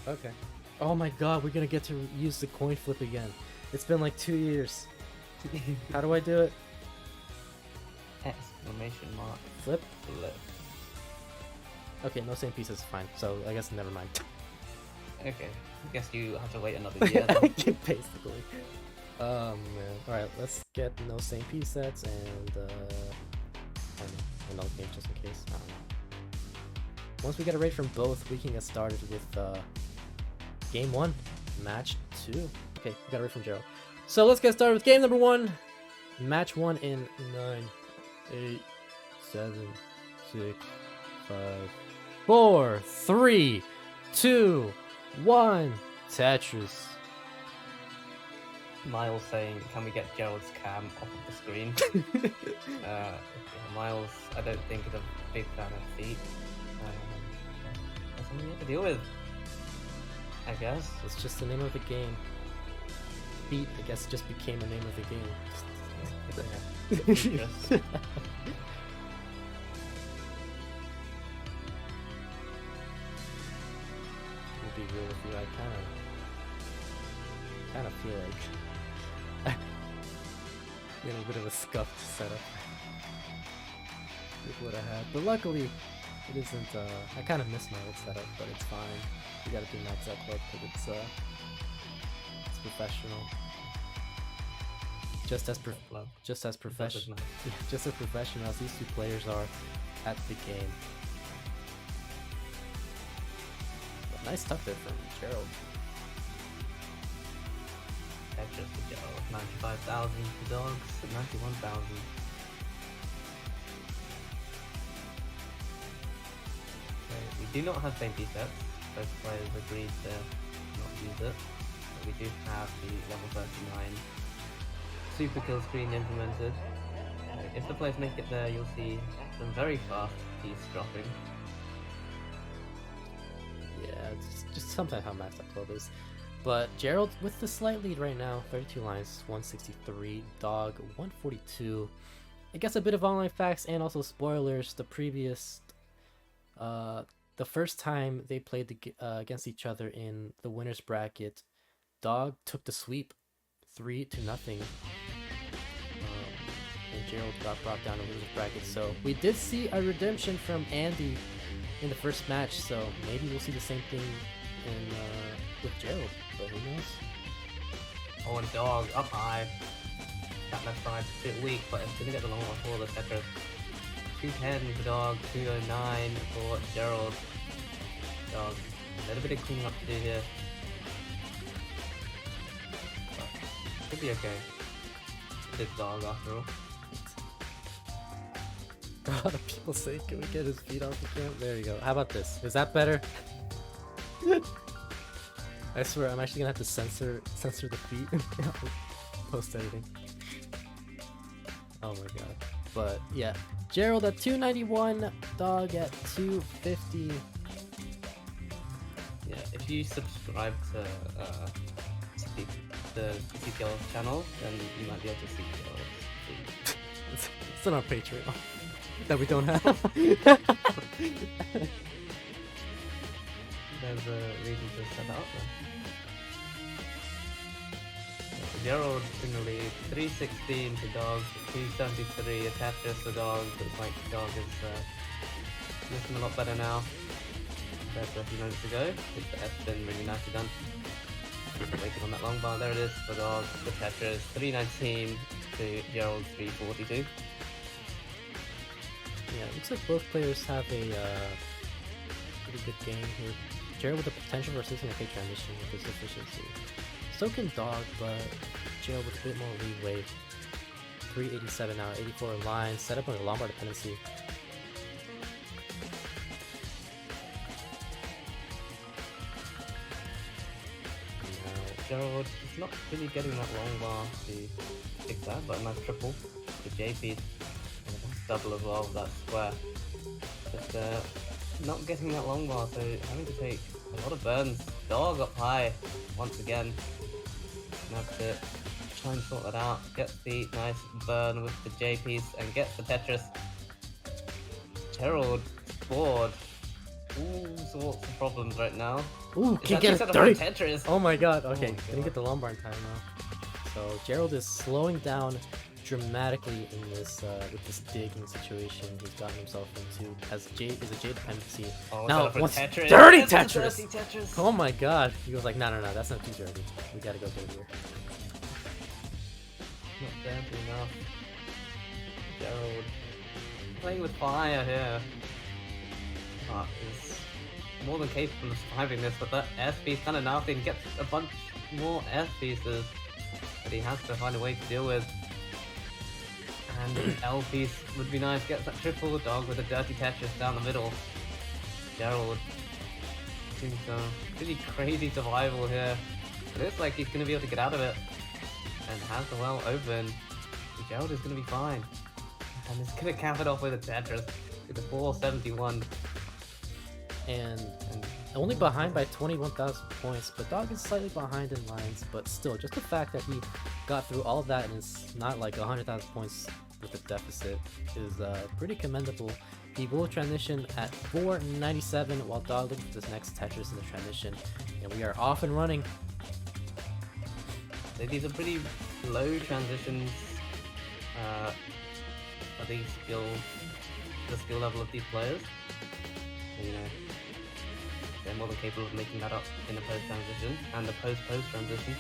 Okay. Oh my god, we're gonna get to use the coin flip again. It's been like 2 years. How do I do it? Exclamation mark. Flip? Flip. Okay, no same piece is fine. So I guess never mind. Okay. I guess you have to wait another year then. Basically. Oh man. Alright, let's get no same piece sets and I don't know, another game just in case. I don't know. Once we get a rate from both, we can get started with game 1, match 2. Okay, we got a rate from Gerald. So let's get started with game number 1, match 1 in 9, 8, 7, 6, 5, 4, 3, 2, 1. Tetris. Miles saying, can we get Gerald's cam off of the screen? Miles, I don't think is a big fan of feet. That's something you have to deal with, I guess. It's just the name of the game. Beat, I guess, just became the name of the game. Yeah. To be real with you, I kind of feel like a little bit of a scuffed setup with what I had, but luckily it isn't. I kind of miss my old setup, but it's fine. You gotta do max out club because it's professional. Just as professional, just as professional as these two players are at the game. But nice tuck there from Gerald. Tetris for Gerald, 95,000 for dogs, 91,000. We do not have same piece sets. Both players agreed to not use it. But we do have the level 39 super kill screen implemented. If the players make it there, you'll see some very fast piece dropping. Yeah, it's just sometimes how maxed up club is. But Gerald with the slight lead right now, 32 lines, 163, Dog 142. I guess a bit of online facts and also spoilers. The previous, the first time they played against each other in the winners bracket, Dog took the sweep, 3-0, and Gerald got brought down to losers bracket. So we did see a redemption from Andy in the first match. So maybe we'll see the same thing in with Gerald, but who knows? Oh, and Dog up high. That left side's a bit weak, but it's gonna get the long one for the Tetris. 210 for Dog, 209 for Gerald. Dog, a little bit of cleaning up to do here. But should be okay. It's Dog after all. A lot of people say, can we get his feet off the camp? There you go. How about this? Is that better? I swear, I'm actually gonna have to censor the feet post editing. Oh my god. But yeah, Gerald at 291, Dog at 250. Yeah, if you subscribe to the CTL channel, then you might be able to see Gerald's. It's on our Patreon that we don't have. There's a reason to set that up then. Gerald in the lead, 316 for Dog, 273 Tetris for Dog. Looks like Dog is looking a lot better now compared to a few minutes ago. The F's been really nicely done. Waiting on that long bar, there it is for Dog, for Tetris, 319 to Gerald, 342. Yeah, it looks like both players have a pretty good game here. Gerald with the potential for assisting a fake transition with his efficiency. So can Dog, but Gerald with a bit more leeway. 387 now, 84 lines, set up on a Lombard dependency. Gerald is not really getting that long bar to fix that, but a nice triple. The JP and a double as well with that square. But not getting that long bar, so having to take a lot of burns. Dog up high once again. That's it. Try and sort that out. Get the nice burn with the J piece and get the Tetris. Gerald bored. All sorts of problems right now. Ooh, Is can't that get just it out of 30. Tetris? Oh my god, okay. my Didn't get the lumbar in time now. So Gerald is slowing down dramatically in this with this digging situation he's gotten himself into as J is a J dependency. Oh, Now for wants Tetris. dirty That's the Tetris! dirty Tetris. Oh my god. He was like, no, that's not too dirty. We gotta go get it here. Not dirty enough. Gerald playing with fire here. Is more than capable of surviving this, but that S piece kind of nasty and gets a bunch more S pieces that he has to find a way to deal with. And an L piece would be nice. Gets that triple dog with a dirty Tetris down the middle. Gerald seems pretty crazy survival here. It looks like he's going to be able to get out of it. And has the well open. Gerald is going to be fine. And he's going to cap it off with a Tetris with a 471. And only behind by 21,000 points, but Dog is slightly behind in lines, but still, just the fact that he got through all that and is not like 100,000 points with a deficit is pretty commendable. He will transition at 497 while Dog looks at this next Tetris in the transition, and we are off and running. So these are pretty low transitions for the skill level of these players. You know, they're more than capable of making that up in the post transition and the post transition.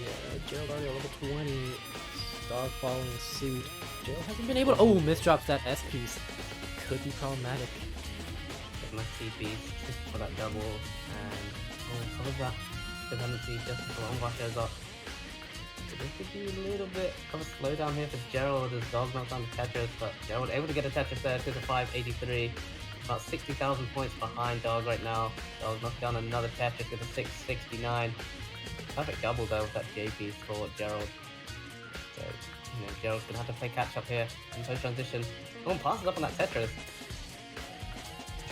Yeah, Gerald already at level 20. Dog following suit. Gerald hasn't been able to. Oh, misdrops that S piece. Could be problematic. Get my C piece for that double, and some of that dependency just as long as shows up. So this could be a little bit of a slowdown here for Gerald as Dog knocks down the Tetris, but Gerald able to get a Tetris there to the 583. About 60,000 points behind Dog right now. Dog knocks down another Tetris with a 669. Perfect double though with that J piece for Gerald. So, you know, Gerald's gonna have to play catch up here in post transition. Oh, and passes up on that Tetris.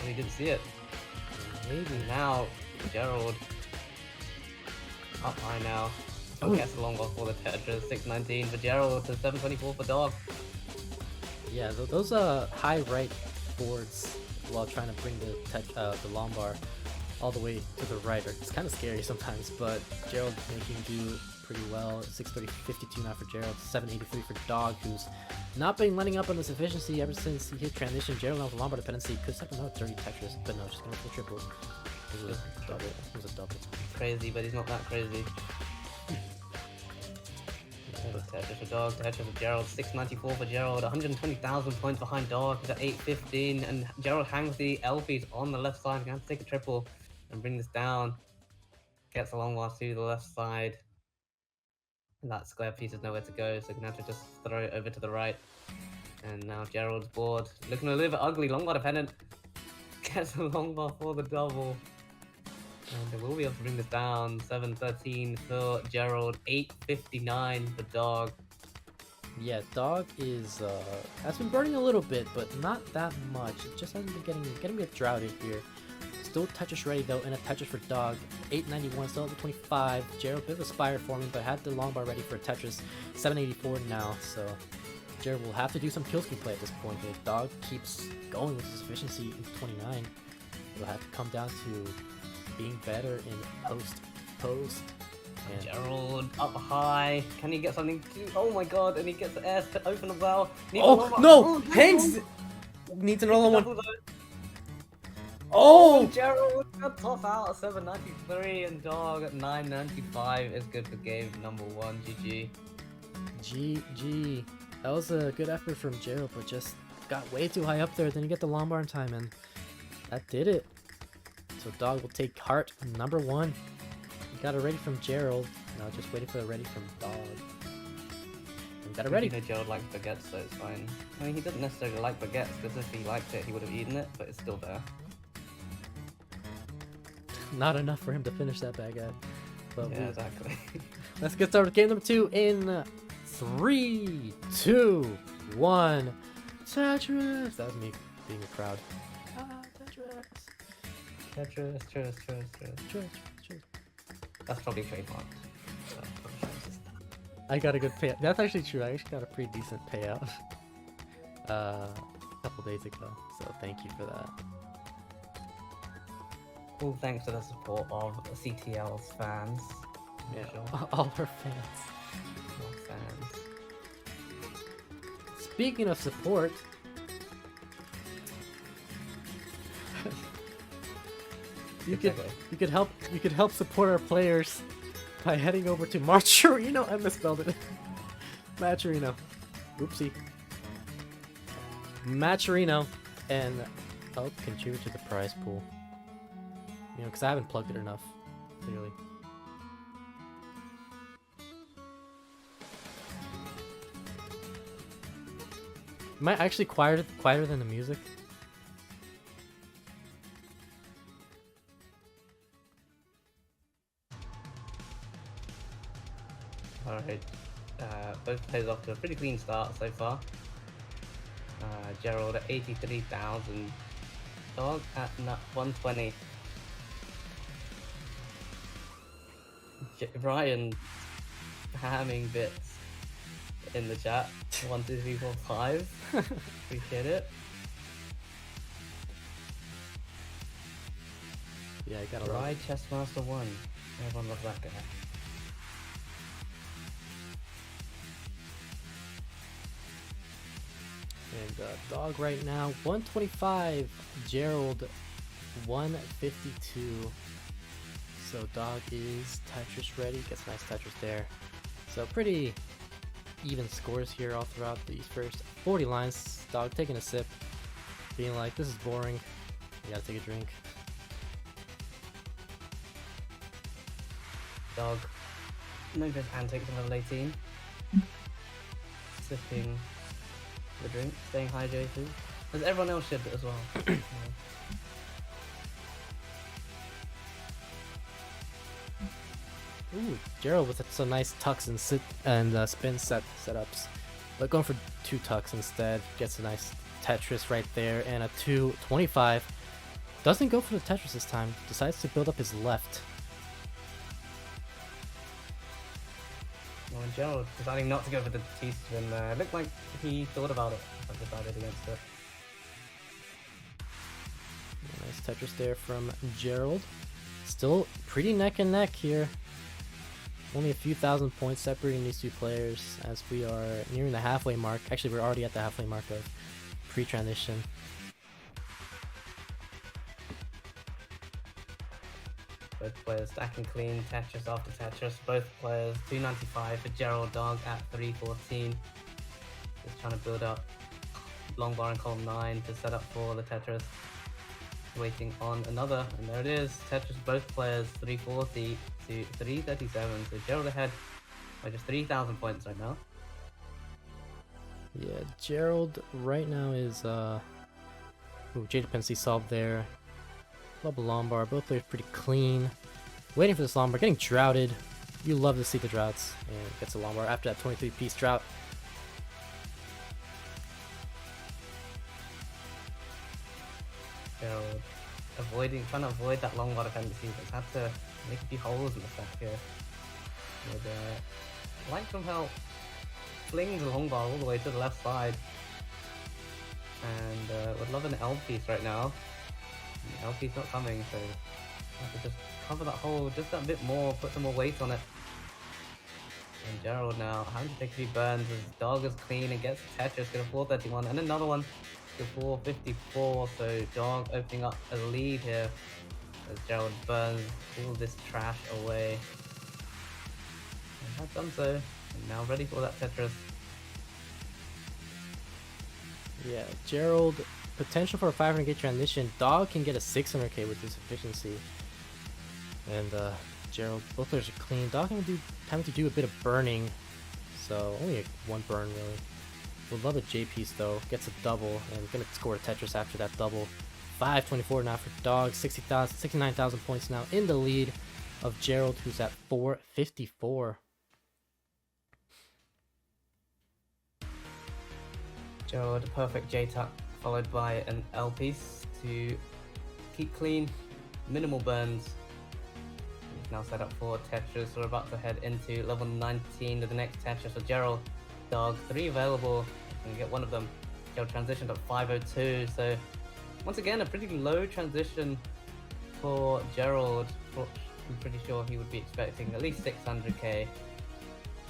He didn't see it. Maybe now Gerald up high now. Oh, gets a long ball for the Tetris. 619 for Gerald to 724 for Dog. Yeah, those high right boards while trying to bring the lumbar all the way to the right it's kind of scary sometimes, but Gerald making do pretty well. 630, 52 now for Gerald, 783 for Dog, who's not been letting up on this efficiency ever since he hit transition. Gerald now with lumbar dependency could have another dirty Tetris, but no, just going for the triple. It was a double. It was a double. Crazy, but he's not that crazy. Tetris for Dog, Tetris for Gerald, 694 for Gerald, 120,000 points behind Dog. He's at 815, and Gerald hangs the L piece on the left side. He's going to have to take a triple and bring this down. Gets a long while to the left side. And that square piece is nowhere to go, so going to have to just throw it over to the right. And now Gerald's board, looking a little bit ugly, long bar dependent. Gets a long bar for the double. And they will be able to bring this down. 713 for Gerald, 859 for Dog. Yeah, Dog is has been burning a little bit, but not that much. It just hasn't been getting a bit droughty here. Still Tetris ready though, and a Tetris for Dog. 891, still at 25. Gerald, bit of a spire for me, but had the long bar ready for a Tetris. 784 now, so Gerald will have to do some kill screen play at this point. If Dog keeps going with his efficiency into 29, it'll have to come down to being better in post. And Gerald up high. Can he get something? Oh my god! And he gets the S to open as well. Oh no! Hanks needs another one. Oh! Gerald got top out at 793, and Dog at 995 is good for game number 1. GG. GG. That was a good effort from Gerald, but just got way too high up there. Then you get the long bar in time, and that did it. So Dog will take heart number 1. We got it ready from Gerald. Now just waiting for it ready from Dog. And got it ready. You know Gerald likes baguettes, so it's fine. I mean, he doesn't necessarily like baguettes, because if he liked it, he would have eaten it, but it's still there. Not enough for him to finish that baguette. But yeah, exactly. Let's get started with game number 2 in 3, 2, 1. Tetris! That was me being a crowd. Tetris. Tetris. That's probably trademarked. So, I got a good payout. That's actually true. I actually got a pretty decent payout a couple days ago. So thank you for that. All thanks to the support of CTL's fans. Yeah, Sure. all her fans. All fans. Speaking of support, you could help support our players by heading over to Marcherino. I misspelled it. Matcherino. Oopsie. Matcherino, and help contribute to the prize pool. You know, because I haven't plugged it enough, clearly. Am I actually quieter than the music? Alright, both players off to a pretty clean start so far. Gerald at 83,000, Dog at 120. Ryan hamming bits in the chat. 1, 2, 3, 4, 5. Appreciate it. Yeah, I got a lot. Ride Chessmaster 1. Everyone loves that guy. And Dog right now 125, Gerald 152. So Dog is Tetris ready, gets a nice Tetris there. So pretty even scores here all throughout these first 40 lines. Dog taking a sip, being like, this is boring, you gotta take a drink. Dog, no good antics on level 18. Sipping the drink, saying hi JP. As everyone else should as well. Ooh, Gerald with some nice tucks and spin setups, but going for 2 tucks instead. Gets a nice Tetris right there and a 225. Doesn't go for the Tetris this time. Decides to build up his left. Well, Gerald deciding not to go for the T-spin there. It looked like he thought about it, but decided against it. Nice Tetris there from Gerald. Still pretty neck and neck here. Only a few thousand points separating these two players as we are nearing the halfway mark. Actually, we're already at the halfway mark of pre-transition. Both players stacking clean, Tetris after Tetris. Both players 295 for Gerald, Dog at 314. Just trying to build up long bar in column 9 to set up for the Tetris. Waiting on another, and there it is. Tetris, both players 340 to 337. So Gerald ahead by just 3,000 points right now. Yeah, Gerald right now is J dependency solved there. Double Lombard, both players pretty clean. Waiting for this Lombard, getting droughted. You love to see the droughts, and gets a Lombard after that 23-piece drought. Gerald trying to avoid that long bar dependency, but had to make a few holes in the stack here. With like somehow flings the long bar all the way to the left side. And would love an L piece right now. The L piece not coming, so have to just cover that hole just that bit more, put some more weight on it. And Gerald now having to take a few burns as Dog is clean and gets Tetris, get a 431 and another one to 454. So Dog opening up a lead here as Gerald burns all this trash away. And has done so, and now ready for that Tetris. Yeah, Gerald, potential for a 500k transition. Dog can get a 600k with this efficiency. And Gerald, both players are clean. Dog having to do a bit of burning, so only one burn really. Would love a J piece though. Gets a double and gonna score a Tetris after that double. 524 now for Dog. 69,000 points now in the lead of Gerald, who's at 454. Gerald, a perfect J-tuck followed by an L piece to keep clean, minimal burns. He's now set up for Tetris. We're about to head into level 19 to the next Tetris for Gerald. Dog, 3 available, can get one of them. Gerald transitioned at 502, so once again a pretty low transition for Gerald. I'm pretty sure he would be expecting at least 600k,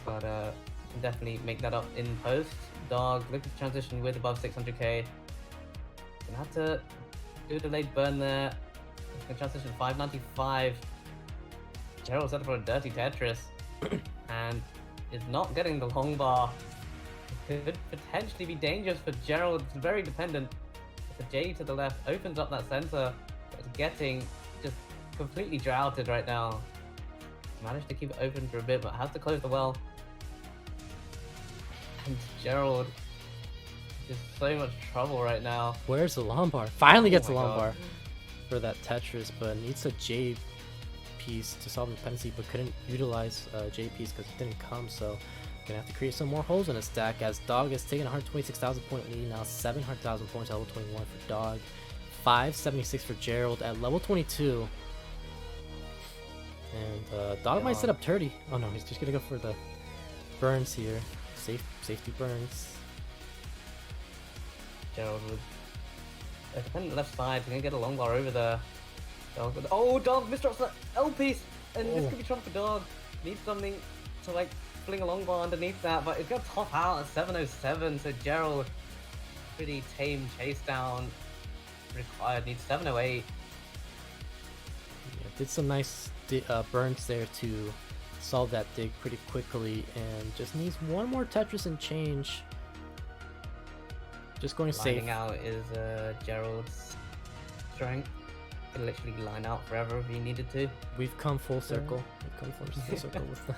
but can definitely make that up in post. Dog, look at the transition with above 600k. Gonna have to do a delayed burn there. Gonna transition 595. Gerald's set for a dirty Tetris and is not getting the long bar. It could potentially be dangerous for Gerald. It's very dependent. The J to the left opens up that center. It's getting just completely droughted right now. Managed to keep it open for a bit, but has to close the well. And Gerald is in so much trouble right now. Where's the long bar? Finally gets the long God. bar for that Tetris, but needs a J piece to solve the dependency, but couldn't utilize J piece because it didn't come. So gonna have to create some more holes in his stack as Dog has taken a 126,000 point lead, now 700,000 points at level 21 for Dog, 576 for Gerald at level 22. And Dog might set up 30. Oh no, he's just gonna go for the burns here. Safety burns. Gerald with a dependent left side, gonna get a long bar over there. Dog with, oh, Dog misdrops that L piece, and this could be trouble for Dog. Needs something to like fling a long bar underneath that, but it's gonna top out at 707. So Gerald, pretty tame chase down required. Needs 708. Yeah, did some nice burns there to solve that dig pretty quickly, and just needs one more Tetris and change. Just going safe. Lining out is Gerald's strength. Can literally line out forever if he needed to. We've come full circle. We've come full circle with the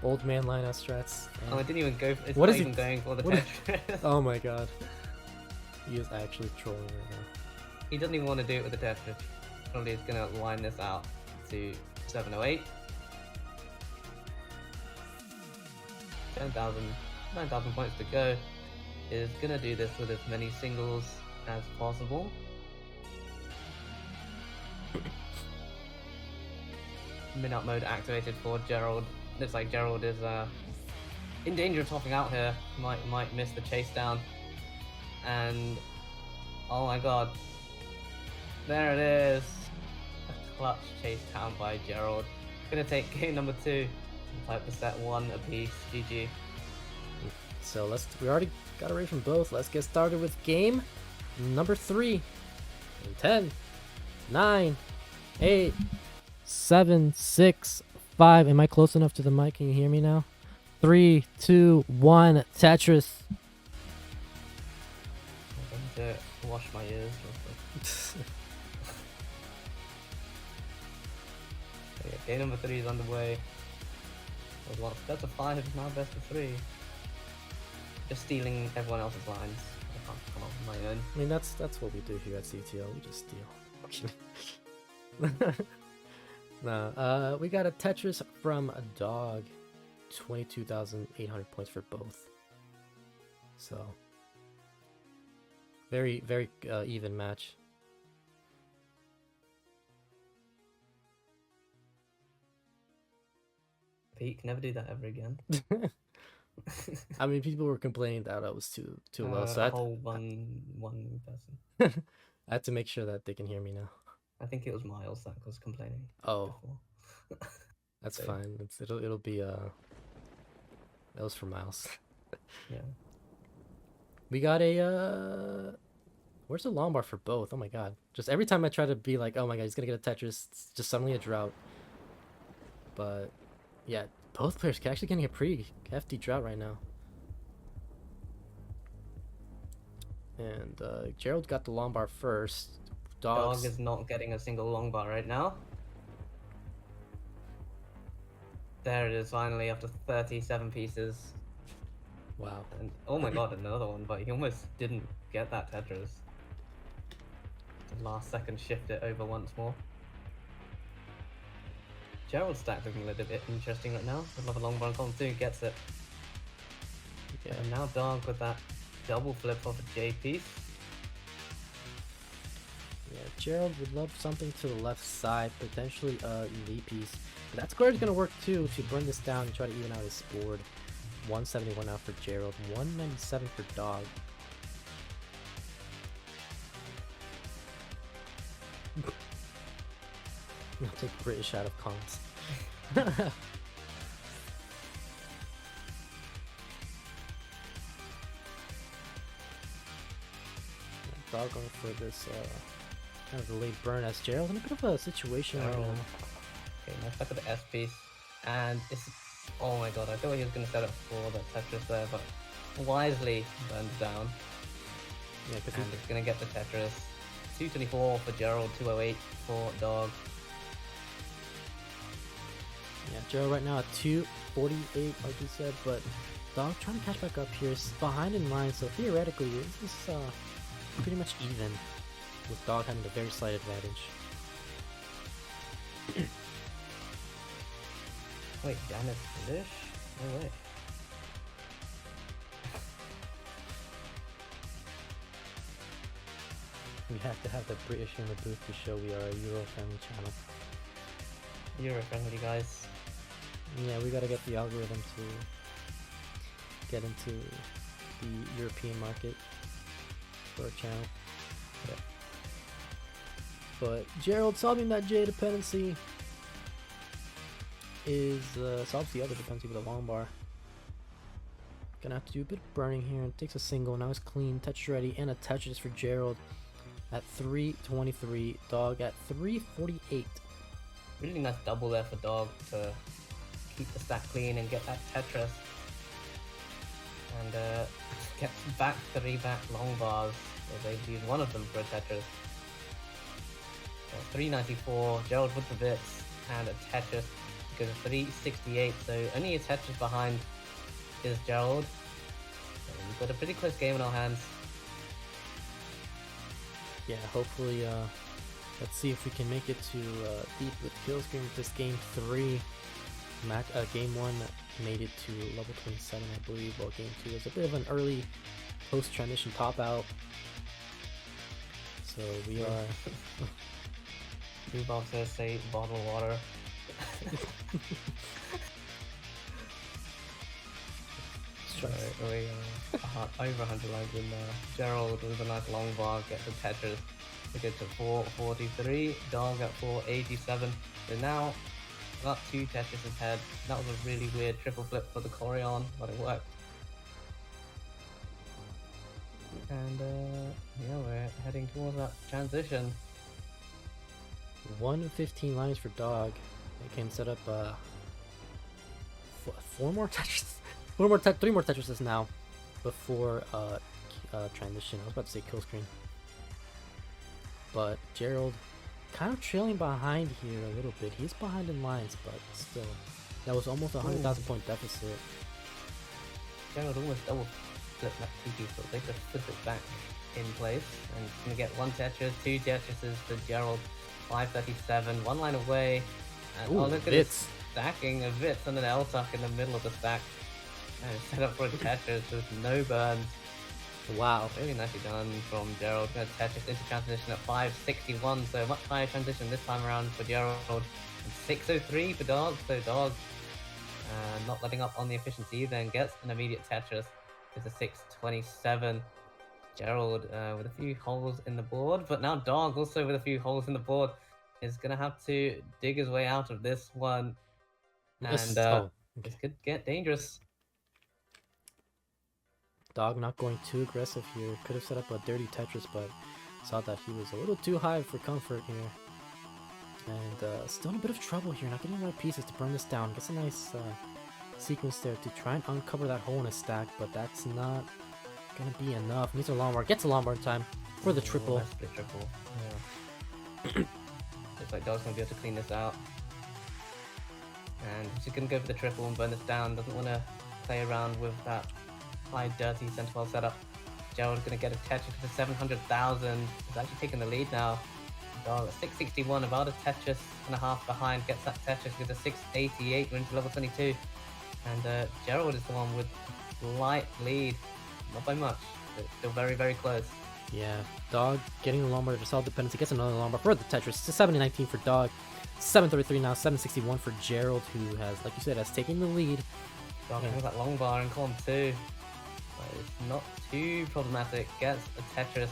old man line out strats. Oh, I didn't even go for, it's what not is even he going for the what Tetris. Oh my god. He is actually trolling right now. He doesn't even want to do it with the Tetris. Probably is gonna line this out to 708. 9,000 points to go. Is gonna do this with as many singles as possible. Min-up mode activated for Gerald. Looks like Gerald is in danger of topping out here. Might miss the chase down. And oh my god, there it is. A clutch chase down by Gerald. Gonna take game number 2. Type the set 1 apiece. GG. So we already got a raid from both. Let's get started with game number 3. In 10, 9, 8, 7, 6, 5. Am I close enough to the mic? Can you hear me now? 3, 2, 1. Tetris. I'm going to wash my ears real quick. So yeah, game number 3 is underway. Best of 5 is now best of 3. Just stealing everyone else's lines. I can't come up with my own. I mean, that's what we do here at CTL. We just steal. Nah, we got a Tetris from a Dog. 22,800 points for both. So, very, very even match. Peak, never do that ever again. I mean, people were complaining that I was too low, so I whole one person. I had to make sure that they can hear me now. I think it was Miles that was complaining. Oh, before. that's So- fine. It'll be that was for Miles. Yeah. We got a where's the long bar for both? Oh my god! Just every time I try to be like, oh my god, he's gonna get a Tetris, it's just suddenly a drought. But yeah, both players actually getting a pretty hefty drought right now. And Gerald got the long bar first. Dog is not getting a single long bar right now. There it is, finally, after 37 pieces. Wow. And oh my god, another one, but he almost didn't get that Tetris. The last second shift it over once more. Gerald's stack looking a little bit interesting right now. Another long bar on column 2, gets it. Yeah. And now Dog with that double flip off a J piece. Yeah, Gerald would love something to the left side, potentially a V piece. But that square is gonna work too to burn this down and try to even out his board. 171 out for Gerald, 197 for Dog. I'll take British out of cons. Dog going for this kind of the late burn as Gerald's in a bit of a situation right now. Okay, now stuck with the S piece, and it's, oh my god, I thought he was going to set up for the Tetris there, but wisely burns down. Yeah, because and he's going to get the Tetris. 224 for Gerald, 208 for Dog. Yeah, Gerald right now at 248, like you said, but Dog trying to catch back up here. Is behind in line, so theoretically this is pretty much even, with Dog having a very slight advantage. Wait, damn it, British? No way. We have to have the British in the booth to show we are a Euro-friendly channel. Euro-friendly, guys. Yeah, we gotta get the algorithm to get into the European market for our channel. Yeah. But Gerald solving that J dependency is solves the other dependency with a long bar. Gonna have to do a bit of burning here, and takes a single. Now it's clean, touch ready, and a Tetris for Gerald at 323. Dog at 348. Really nice double there for Dog to keep the stack clean and get that Tetris. And gets back 3 back long bars. So they've used one of them for a Tetris. 394, Gerald with the bits and a Tetris because of 368. So only a Tetris behind is Gerald. So we've got a pretty close game in our hands. Yeah, hopefully, let's see if we can make it to deep with kill screen with this game 3. Game 1 made it to level 27, I believe, while game 2 was a bit of an early post-transition top-out. So we are... Bob says, say, bottle of water. Over 100 lines in there. Gerald with a nice long bar gets a Tetris to get to 443. Dog at 487. So now got 2 Tetris ahead. That was a really weird triple flip for the Corion, but it worked. And yeah, we're heading towards that transition. 115 lines for Dog. They can set up 4 more Tetris. 3 more Tetrises now before transition. I was about to say kill screen. But Gerald kind of trailing behind here a little bit. He's behind in lines, but still. That was almost a 100,000 point deficit. Gerald almost double flipped that 2 piece, but they just flip it back in place. And he's going to get 1 Tetris, 2 Tetrises for Gerald. 537, 1 line away. And ooh, oh, look at this stacking of Vits and an L-tuck in the middle of the stack. And it's set up for a Tetris with no burns. Wow. Really nicely done from Gerald. Going to Tetris into transition at 561, so much higher transition this time around for Gerald. And 603 for Dog, so Dog not letting up on the efficiency either, and gets an immediate Tetris. It's a 627. Gerald with a few holes in the board, but now Dog also with a few holes in the board is going to have to dig his way out of this one. And this could get dangerous. Dog not going too aggressive here. Could have set up a dirty Tetris, but saw that he was a little too high for comfort here. And still in a bit of trouble here. Not getting the right pieces to burn this down. Gets a nice sequence there to try and uncover that hole in his stack, but that's not gonna be enough. Needs a long bar. Gets a long bar in time for the triple. Nice split triple. Yeah. Looks like Dog's gonna be able to clean this out. And he's gonna go for the triple and burn this down. Doesn't want to play around with that high dirty Sentinel setup. Gerald's gonna get a Tetris for 700,000. He's actually taking the lead now. Dog at 661, about a Tetris and a half behind. Gets that Tetris with a 688. We're into level 22. And Gerald is the one with a slight lead. Not by much, but still very, very close. Yeah, Dog getting the long bar to solve dependency. Gets another long bar for the Tetris. It's a 719 for Dog. 733 now, 761 for Gerald, who has, like you said, has taken the lead. Dog has that long bar in column 2. But it's not too problematic. Gets a Tetris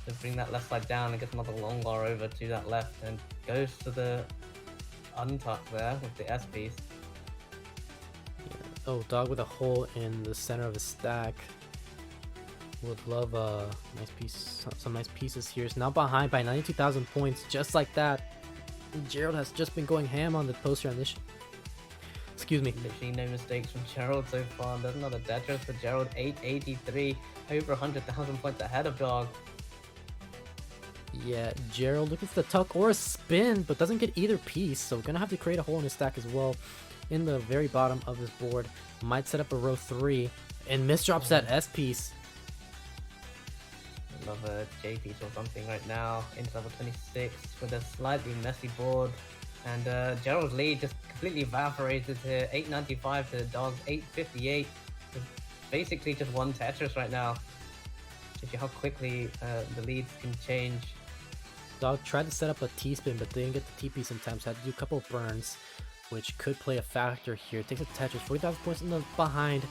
to bring that left side down and gets another long bar over to that left and goes to the untuck there with the S piece. Oh, Dog with a hole in the center of his stack. Would love a nice piece, some nice pieces here. Is now behind by 92,000 points, just like that. Gerald has just been going ham on the post transition. Excuse me. Literally no mistakes from Gerald so far. There's another Tetris for Gerald, 883, over 100,000 points ahead of Dog. Yeah, Gerald looking for the tuck or a spin, but doesn't get either piece, so gonna have to create a hole in his stack as well. In the very bottom of his board, might set up a row 3, and misdrops that S piece. Love a J piece or something right now into level 26 with a slightly messy board. And Gerald's lead just completely evaporated here. 895 to Dog's 858. It's basically just one Tetris right now. Shows you how quickly the leads can change. Dog tried to set up a T-spin, but didn't get the T-piece in time, so had to do a couple of burns, which could play a factor here. Takes a Tetris, 40,000 points in the behind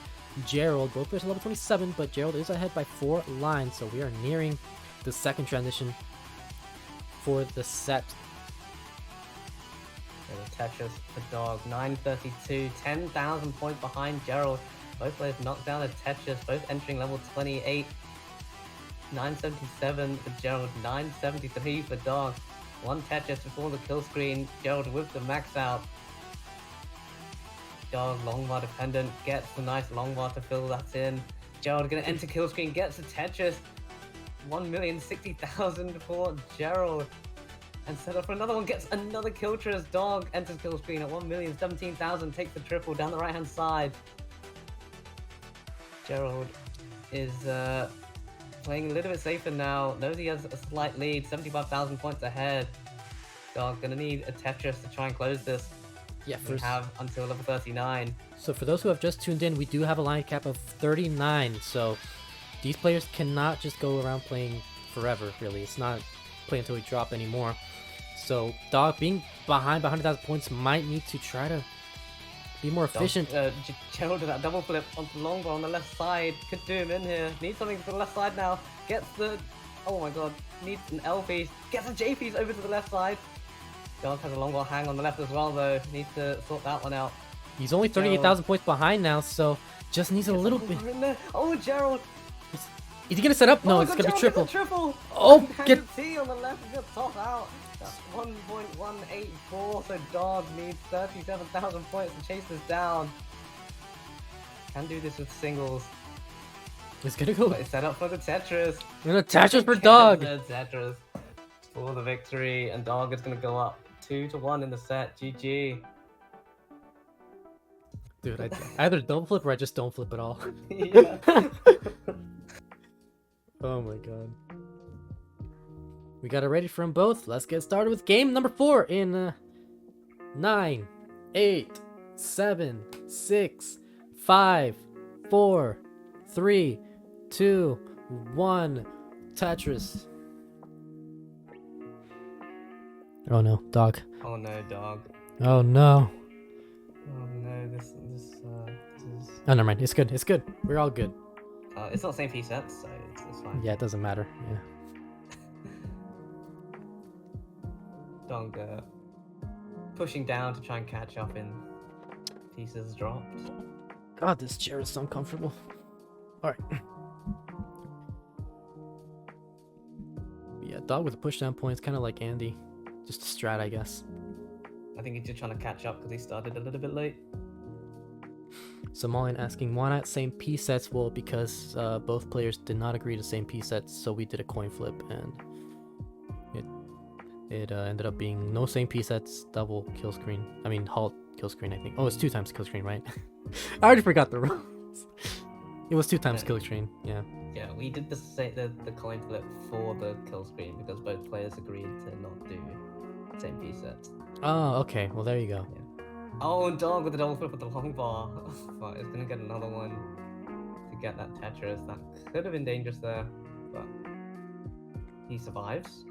Gerald. Both players are level 27, but Gerald is ahead by 4 lines, so we are nearing the second transition for the set. And a Tetris for Dog, 932, 10,000 points behind Gerald. Both players knocked down a Tetris, both entering level 28. 977 for Gerald, 973 for Dog. One Tetris before the kill screen. Gerald with the max out. Dog long bar dependent, gets the nice long bar to fill that in. Gerald gonna enter kill screen, gets a Tetris. 1,060,000 for Gerald. And set up for another one, gets another kill Tetris. Dog enters kill screen at 1,017,000, takes the triple down the right hand side. Gerald is playing a little bit safer now. Knows he has a slight lead, 75,000 points ahead. Dog gonna need a Tetris to try and close this. Yeah, We have until level 39. So for those who have just tuned in, we do have a line cap of 39. So these players cannot just go around playing forever, really. It's not play until we drop anymore. So Dog being behind by 100,000 points might need to try to be more efficient. Gerald with that double flip onto the long bar on the left side. Could do him in here. Needs something for the left side now. Gets the... Oh my god. Needs an L piece. Gets a J piece over to the left side. Dog has a long bar hang on the left as well though. Needs to sort that one out. He's only 38,000 points behind now, so just needs a little bit. Oh, Gerald! Is he gonna set up? No, it's gonna be triple. Triple. Oh, get T on the left. He's gonna top out. That's 1.184. So Dog needs 37,000 points to chase this down. Can do this with singles. It's gonna go. But it's set up for the Tetris. Tetris for Dog. The Tetris for the victory, and Dog is gonna go up 2-1 in the set. GG. Dude, I either don't flip or I just don't flip at all. Yeah. Oh my god. We got it ready for them both. Let's get started with game number 4 in 9, 8, 7, 6, 5, 4, 3, 2, 1. Tetris. Oh no, Dog. Oh no, Dog. Oh no. Oh no, this is... Oh, never mind. It's good. It's good. We're all good. It's not the same piece sets, so it's fine. Yeah, it doesn't matter. Yeah. Dog pushing down to try and catch up in pieces dropped. God, this chair is so uncomfortable. All right. Yeah, Dog with the push down points, kind of like Andy. Just a strat, I guess. I think he's just trying to catch up because he started a little bit late. Somalian asking, why not same piece sets? Well, because both players did not agree to same piece sets, so we did a coin flip, and it ended up being no same piece sets, double kill screen. I mean, halt kill screen, I think. Oh, it's 2 times kill screen, right? I already forgot the rules. It was 2 times kill screen, yeah. Yeah, we did the coin flip for the kill screen because both players agreed to not do same piece sets. Oh, okay. Well, there you go. Yeah. Oh, Dog with the double flip with the long bar. But it's gonna get another one to get that Tetris. That could have been dangerous there, but he survives.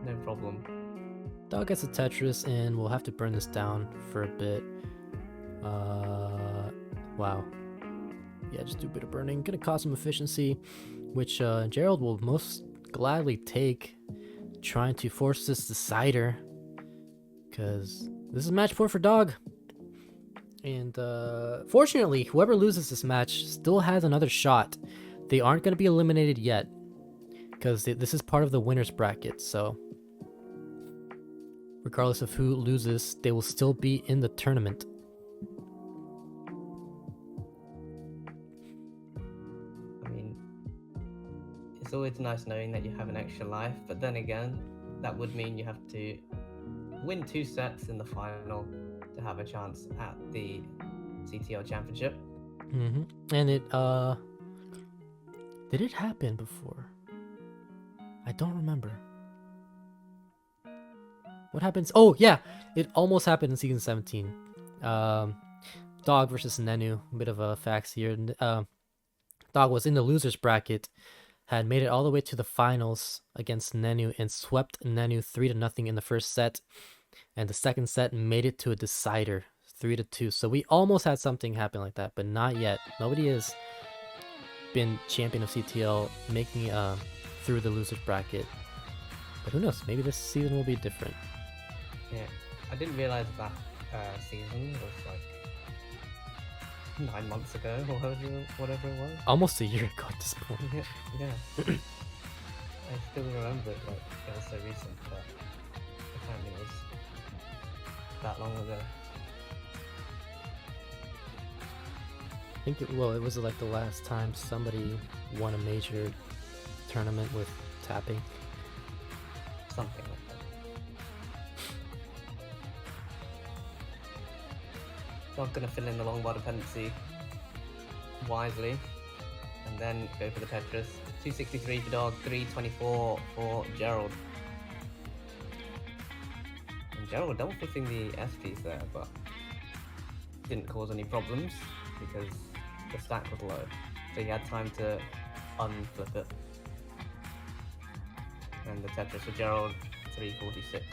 No problem. Dog gets a Tetris, and we'll have to burn this down for a bit. Wow. Yeah, just do a bit of burning. Gonna cost some efficiency, which Gerald will most gladly take trying to force this decider, because this is match 4 for Dog. And fortunately, whoever loses this match still has another shot. They aren't going to be eliminated yet, because this is part of the winner's bracket. So regardless of who loses, they will still be in the tournament. I mean, it's always nice knowing that you have an extra life, but then again, that would mean you have to win 2 sets in the final to have a chance at the CTL championship. And it did it happen before? I don't remember. What happens? Oh yeah, it almost happened in season 17. Dog versus Nenu. A bit of a facts here. Dog was in the losers bracket, had made it all the way to the finals against Nenu and swept Nenu 3-0 in the first set. And the second set made it to a decider, 3-2. So we almost had something happen like that, but not yet. Nobody has been champion of CTL making through the losers bracket. But who knows? Maybe this season will be different. Yeah, I didn't realize that season was like 9 months ago or whatever it was. Almost a year ago at this point. Yeah. I still remember it like it was so recent, but apparently it was that long ago. I think it was like the last time somebody won a major tournament with tapping. Something like that. So I'm gonna fill in the long bar dependency wisely, and then go for the Tetris. 263 for Dog, 324 for Gerald. And Gerald double flipping the S piece there, but didn't cause any problems because the stack was low, so he had time to unflip it. And the Tetris for Gerald, 346.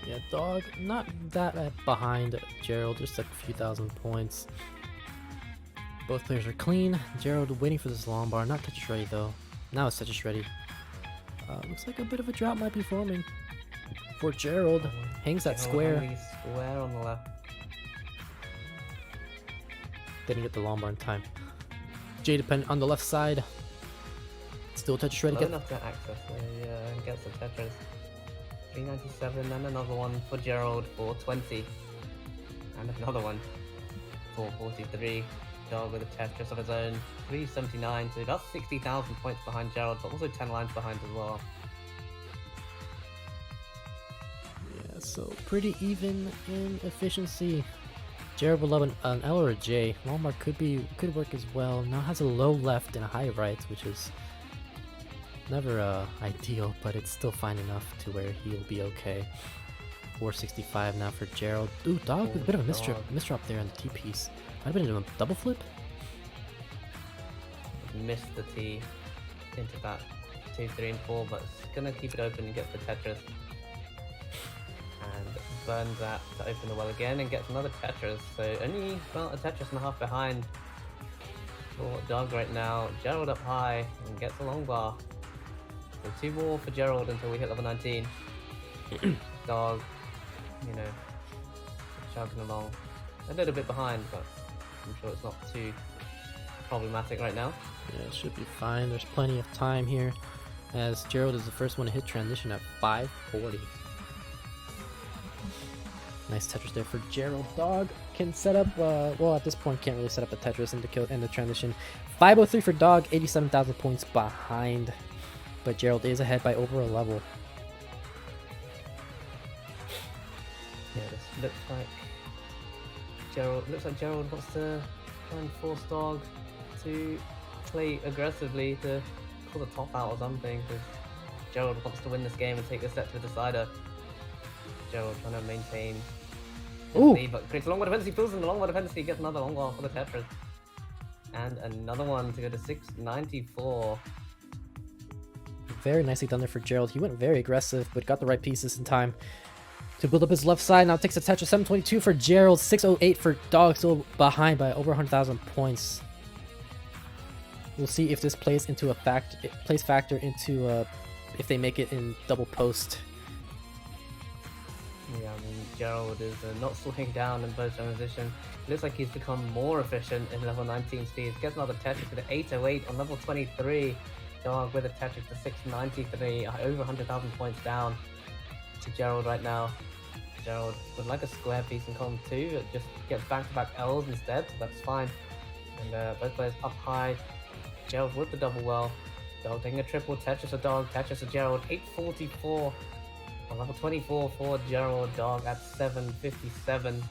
Yeah, Dog not that behind Gerald, just a few thousand points. Both players are clean. Gerald waiting for this long bar, not Tetris ready though. Now it's Tetris ready. Looks like a bit of a drought might be forming for Gerald. Hangs that square. Square on the left. Didn't get the long bar in time. J dependent on the left side. Still Tetris ready. Low enough to access there, and gets the Tetris. 397, and another one for Gerald for 20. And another one for 43. Dog with a Tetris of his own. 379, so that's 60,000 points behind Gerald, but also 10 lines behind as well. Yeah, so pretty even in efficiency. Gerald will love an L or a J. Long bar could work as well. Now has a low left and a high right, which is never ideal, but it's still fine enough to where he'll be okay. 465 now for Gerald. Ooh, Dog with a bit of a misdrop there on the T piece. Might have been a double flip. Missed the T into that 2, 3, and 4, but it's gonna keep it open and get the Tetris. And burns that to open the well again and gets another Tetris. So only about a Tetris and a half behind for Dog right now. Gerald up high and gets a long bar. So 2 more for Gerald until we hit level 19. Dog, chugging along. A little bit behind, but I'm sure it's not too problematic right now. Yeah, it should be fine. There's plenty of time here, as Gerald is the first one to hit transition at 540. Nice Tetris there for Gerald. Dog can set up, well, at this point can't really set up a Tetris and the transition. 503 for Dog, 87,000 points behind, but Gerald is ahead by over a level. Yeah, this looks like Gerald wants to try and force Dog to play aggressively to pull the top out or something, because Gerald wants to win this game and take this set to a decider. Gerald trying to maintain his lead, but creates a long bar dependency, fills in the long bar dependency, gets another long bar for the Tetris. And another one to go to 694. Very nicely done there for Gerald. He went very aggressive, but got the right pieces in time to build up his left side. Now takes a Tetris. 722 for Gerald, 608 for Dog, still behind by over 100,000 points. We'll see if this plays into a factor into if they make it in double post. Yeah, I mean, Gerald is not slowing down in both transition. Looks like he's become more efficient in level 19 speeds. Gets another Tetris with an 808 on level 23. Dog with a Tetris to 693, over 100,000 points down to Gerald right now. Gerald would like a square piece in column 2, it just gets back-to-back L's instead, so that's fine. And both players up high. Gerald with the double well. Dog taking a triple, Tetris a Dog, Tetris a Gerald, 844. On level 24 for Gerald, Dog at 757.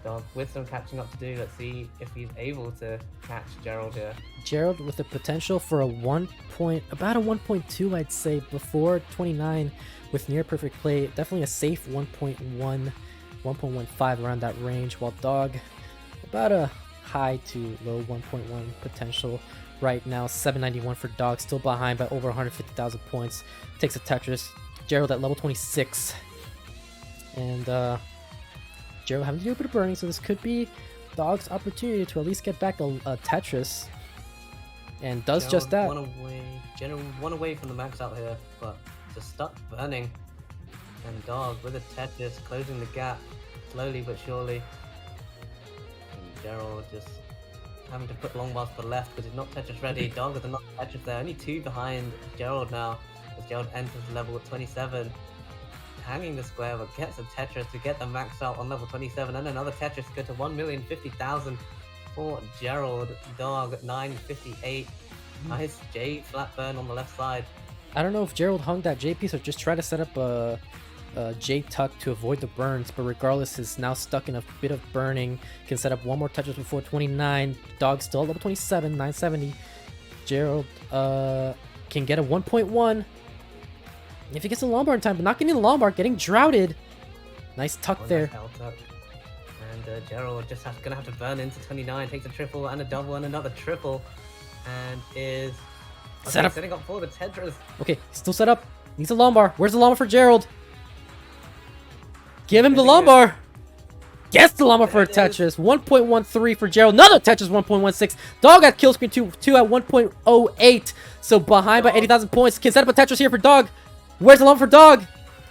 Dog with some catching up to do. Let's see if he's able to catch Gerald here. Gerald with the potential for about a 1.2, I'd say, before 29 with near perfect play. Definitely a safe 1.1, 1.15 around that range, while Dog about a high to low 1.1 potential right now. 791 for Dog, still behind by over 150,000 points. Takes a Tetris. Gerald at level 26. And Gerald having to do a bit of burning, so this could be Dog's opportunity to at least get back a Tetris. And does Gerald just that. Gerald one away from the max out here, but just stuck burning. And Dog with a Tetris closing the gap slowly but surely. And Gerald just having to put long bars to the left because he's not Tetris ready. Dog with another Tetris there, only 2 behind Gerald now. As Gerald enters level at 27, hanging the square, but gets a Tetris to get the max out on level 27, and another Tetris to go to 1,050,000 for Gerald. Dog at 958. Nice J flat burn on the left side. I don't know if Gerald hung that J piece or just tried to set up a J tuck to avoid the burns, but regardless, is now stuck in a bit of burning. Can set up one more Tetris before 29. Dog still at level 27, 970. Gerald can get a 1.1. If he gets a Lombard in time, but not getting the Lombard, getting droughted. Nice tuck there. Tuck. And Gerald just gonna have to burn into 29, takes a triple and a double and another triple, and is setting up for the Tetris. Okay, still set up. Needs a Lombard. Where's the Lombard for Gerald? Give him the Lombard. Gets the Lombard for a Tetris. 1.13 for Gerald. Another Tetris 1.16. Dog at kill screen 2 at 1.08. So behind by 80,000 points. Can set up a Tetris here for Dog. Where's the Lombard for Dog?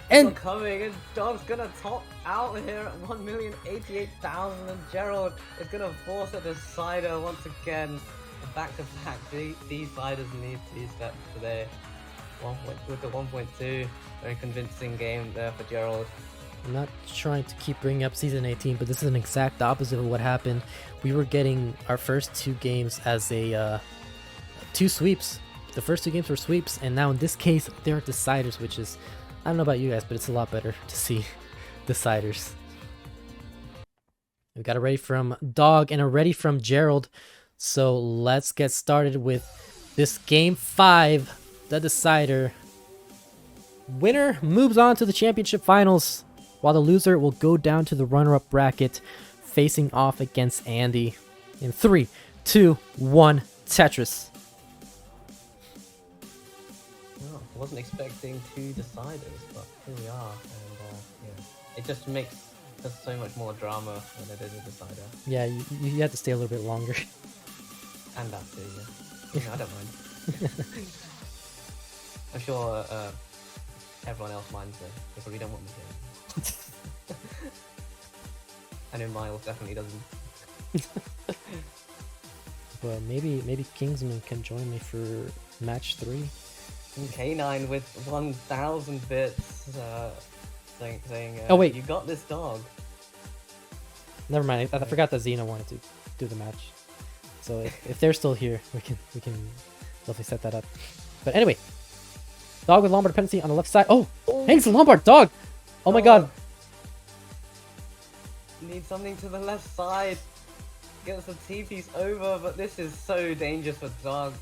And coming, and Dog's gonna top out here at 1,088,000, and Gerald is gonna force a decider once again. Back to back, these siders need 2 steps today. With the 1.2, very convincing game there for Gerald. I'm not trying to keep bringing up season 18, but this is an exact opposite of what happened. We were getting our first 2 games as a 2 sweeps. The first 2 games were sweeps, and now in this case, they're deciders, which is, I don't know about you guys, but it's a lot better to see deciders. We got a ready from Dog and a ready from Gerald. So let's get started with this game 5, the decider. Winner moves on to the championship finals, while the loser will go down to the runner-up bracket, facing off against Andy. In 3, 2, 1, Tetris. Well, I wasn't expecting 2 deciders, but here we are, and yeah, it just makes just so much more drama when it is a decider. Yeah, you have to stay a little bit longer. And that too, yeah. I don't mind. I'm sure everyone else minds it. They probably don't want me to. I know Miles definitely doesn't. Well, maybe Kingsman can join me for match 3. K9 with 1,000 bits, saying oh wait, you got this, Dog. Never mind. I forgot that Xena wanted to do the match. So if they're still here, we can definitely set that up. But anyway, Dog with Lombard dependency on the left side. Oh, hangs the Lombard. Dog. Oh my God. Need something to the left side. Gets the T-piece over, but this is so dangerous for Dog.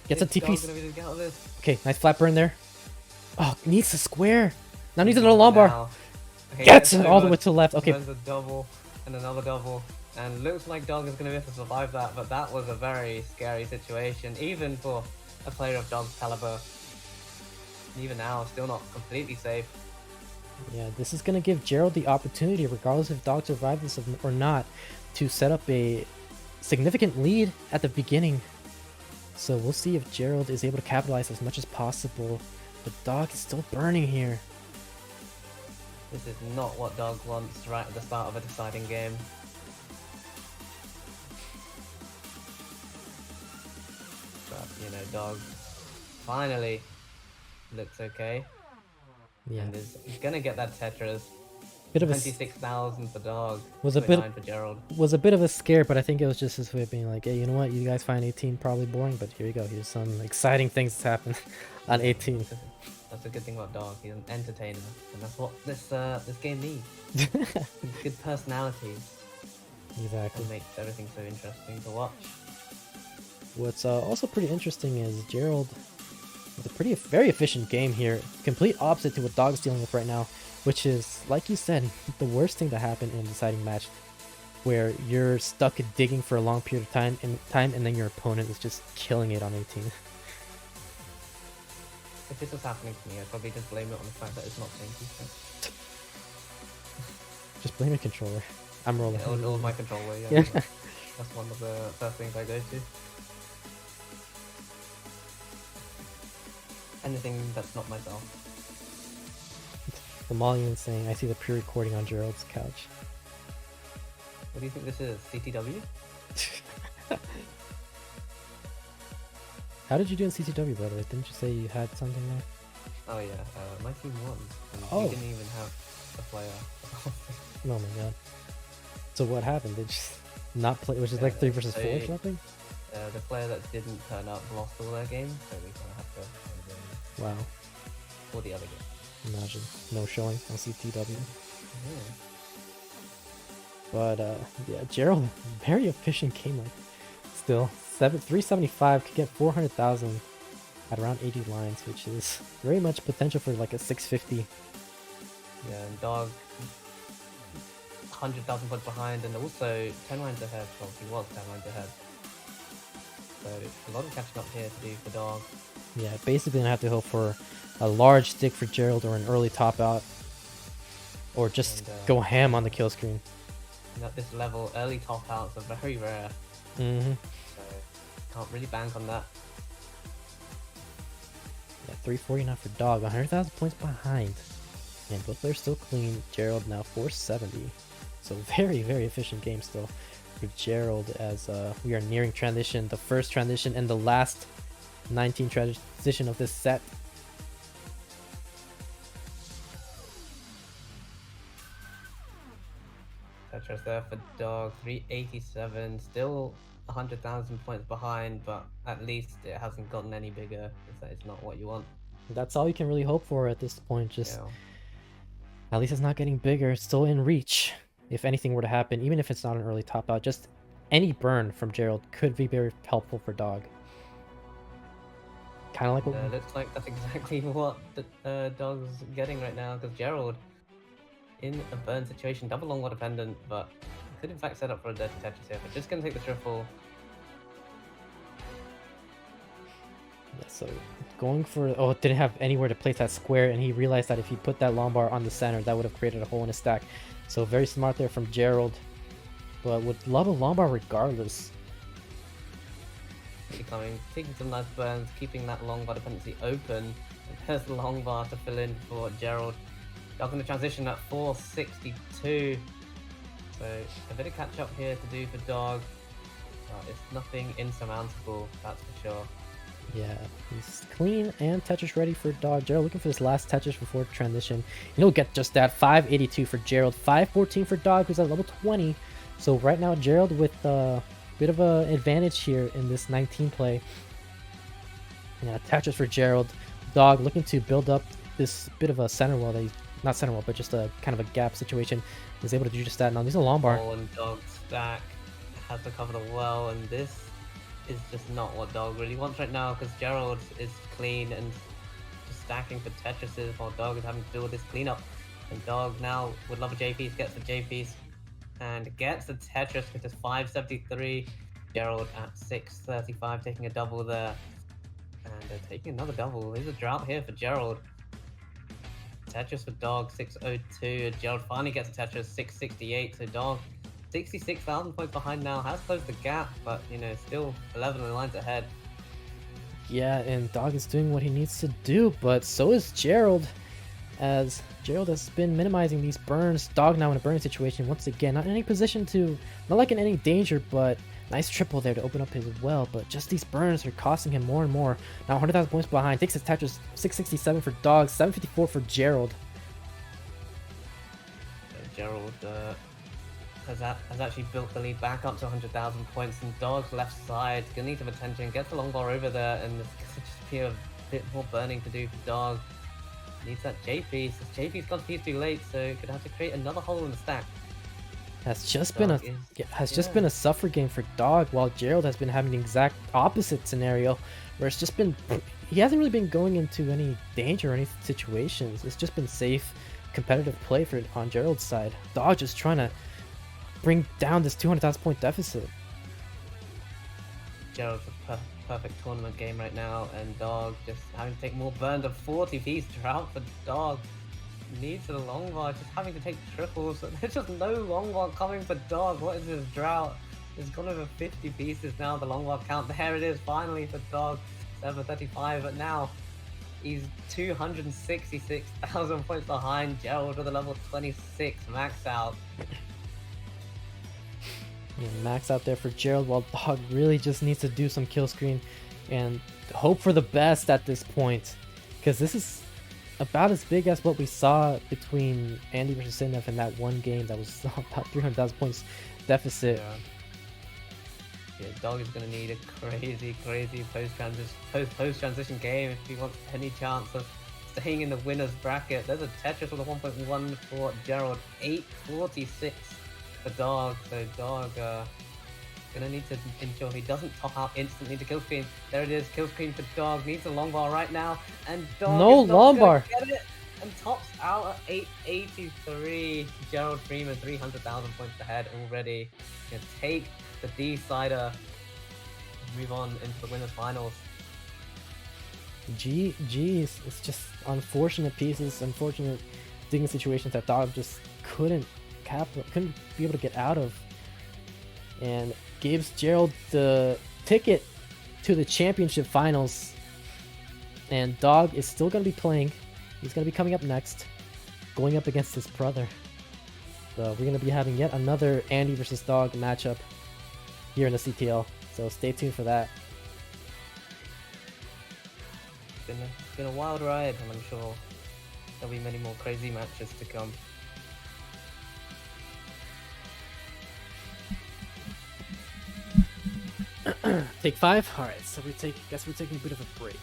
Gets a T-piece. Okay, nice flat burn there. Oh, needs a square. Now needs another Lombard. Okay, gets it all the way to the left. Okay. There's a double and another double. And looks like Dog is going to be able to survive that, but that was a very scary situation, even for a player of Dog's caliber. Even now, still not completely safe. Yeah, this is going to give Gerald the opportunity, regardless if Dog survives this or not, to set up a significant lead at the beginning. So we'll see if Gerald is able to capitalize as much as possible. But Dog is still burning here. This is not what Dog wants right at the start of a deciding game. But, you know, Dog finally looks okay. Yeah, And is gonna get that Tetris. bit of a 26,000 for Dog. was a bit 29 for Gerald. was a bit of a scare, but I think it was just his way of being like, hey, you know what? You guys find 18 probably boring, but here you go. Here's some exciting things that happen on 18. That's a good thing about Dog. He's an entertainer, and that's what this game needs. Good personalities. Exactly. It makes everything so interesting to watch. What's also pretty interesting is Gerald with a very efficient game here. Complete opposite to what Dog's dealing with right now, which is, like you said, the worst thing to happen in a deciding match, where you're stuck digging for a long period of time, and then your opponent is just killing it on 18. If this was happening to me, I'd probably just blame it on the fact that it's not playing defense. Just blame your controller. I'm rolling. Yeah, or my controller, yeah. Yeah. That's one of the first things I go to. Anything that's not myself. The Malian saying, I see the pre-recording on Gerald's couch. What do you think this is? CTW? How did you do in CTW, by the way? Didn't you say you had something there? Oh yeah, my team won. And Oh. we didn't even have a player. Oh my god. So what happened? Did you just not play? Was it like 3 versus 4 or so- something? The player that didn't turn up lost all their games, so we kind of have to play them Wow. for the other game. Imagine. No showing on CTW. Yeah. But yeah, Gerald, very efficient game. Like, still 375 could get 400,000 at around 80 lines, which is very much potential for like a 650. Yeah, and Dog 100,000 points behind, and also 10 lines ahead. Well, he was 10 lines ahead. So a lot of catching up here to do for Dog. Yeah, basically gonna have to hope for a large stick for Gerald or an early top out, or just And, go ham on the kill screen. And at this level, early top outs are very rare, Mm-hmm. so can't really bank on that. Yeah, 340 now for Dog, 100,000 points behind. And both players still clean. Gerald now 470. So very, very efficient game still for Gerald as we are nearing transition, the first transition and the last 19 transition of this set. Tetris there for Dog, 387, still 100,000 points behind, but at least it hasn't gotten any bigger. It's not what you want. That's all you can really hope for at this point. Just Yeah. at least it's not getting bigger. It's still in reach. If anything were to happen, even if it's not an early top out, just any burn from Gerald could be very helpful for Dog. Kind of like what Looks like that's exactly what the Dog's getting right now, because Gerald, in a burn situation, double long water dependent, but could in fact set up for a dirty Tetris here, but just gonna take the triple. Yeah, so going for didn't have anywhere to place that square, and he realized that if he put that long bar on the center, that would have created a hole in his stack. So very smart there from Gerald, but would love a long bar regardless. Becoming, taking some nice burns, keeping that long bar dependency open. And there's the long bar to fill in for Gerald. Dog going to transition at 462. So a bit of catch up here to do for Dog. It's nothing insurmountable, that's for sure. Yeah, he's clean and Tetris ready for Dog. Gerald looking for this last Tetris before transition. He'll get just that. 582 for Gerald, 514 for Dog, who's at level 20. So right now, Gerald with a bit of an advantage here in this 19 play. Yeah, Tetris for Gerald. Dog looking to build up this bit of a center wall that he's not center wall, but just a kind of a gap situation. He's able to do just that. Now, there's a long bar. And Dog stack has to cover the well, and this is just not what Dog really wants right now, because Gerald is clean and just stacking for Tetrises while Dog is having to do all this cleanup. And Dog now would love a J piece, gets the J piece and gets the Tetris, which is 573. Gerald at 635, taking a double there, and taking another double. There's a drought here for Gerald. Tetris for Dog 602. Gerald finally gets a Tetris 668. So Dog 66,000 points behind now, has closed the gap, but you know, still 11 lines ahead. Yeah, and Dog is doing what he needs to do, but so is Gerald, as Gerald has been minimizing these burns. Dog now in a burning situation once again, not in any position to, not like in any danger, but nice triple there to open up his well, but just these burns are costing him more and more. Now 100,000 points behind, takes his Tetris, 667 for Dog, 754 for Gerald. Gerald has actually built the lead back up to 100,000 points, and Dog's left side gonna need some attention, gets the long bar over there, and there's just be a bit more burning to do for Dog. Needs that J piece. JP's got the piece too late, so could have to create another hole in the stack. Has just been a suffer game for Dog, while Gerald has been having the exact opposite scenario, where it's just been, he hasn't really been going into any danger or any situations. It's just been safe, competitive play on Gerald's side. Dog just trying to bring down this 200,000 point deficit. Gerald's a perfect tournament game right now, and Dog just having to take more burn. The 40 piece drought for Dog. Needs a long bar, just having to take triples. There's just no long bar coming for Dog. What is this drought? It's gone over 50 pieces now, the long bar count. There it is, finally for Dog. 735, but now he's 266,000 points behind Gerald with a level 26 max out. Yeah, max out there for Gerald, while Dog really just needs to do some kill screen and hope for the best at this point, because this is about as big as what we saw between Andy versus Sinef in that one game that was about 300,000 points deficit. Yeah, Dog is going to need a crazy post-transition game if he wants any chance of staying in the winner's bracket. There's a Tetris with a 1.1 for Gerald, 846 for Dog. So Dog gonna need to ensure he doesn't top out instantly to kill screen. There it is, kill screen for Dog. Needs a long bar right now, and Dog no is not long bar. Get it, and tops out at 883. Gerald Freeman 300,000 points ahead already. Gonna take the D-sider, move on into the winners finals. Geez, it's just unfortunate pieces, unfortunate digging situations that Dog just couldn't be able to get out of, and gives Gerald the ticket to the championship finals. And Dog is still going to be playing. He's going to be coming up next, going up against his brother. So we're going to be having yet another Andy versus Dog matchup here in the CTL. So stay tuned for that. It's been a wild ride, and I'm sure there'll be many more crazy matches to come. Take 5. All right, so guess we're taking a bit of a break.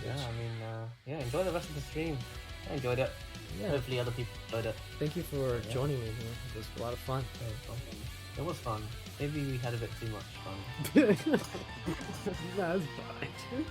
Yeah, I mean, enjoy the rest of the stream. I enjoyed it. Yeah. Hopefully other people enjoyed it. Thank you for joining me here. It was a lot of fun. It was fun. Maybe we had a bit too much fun. That's fine.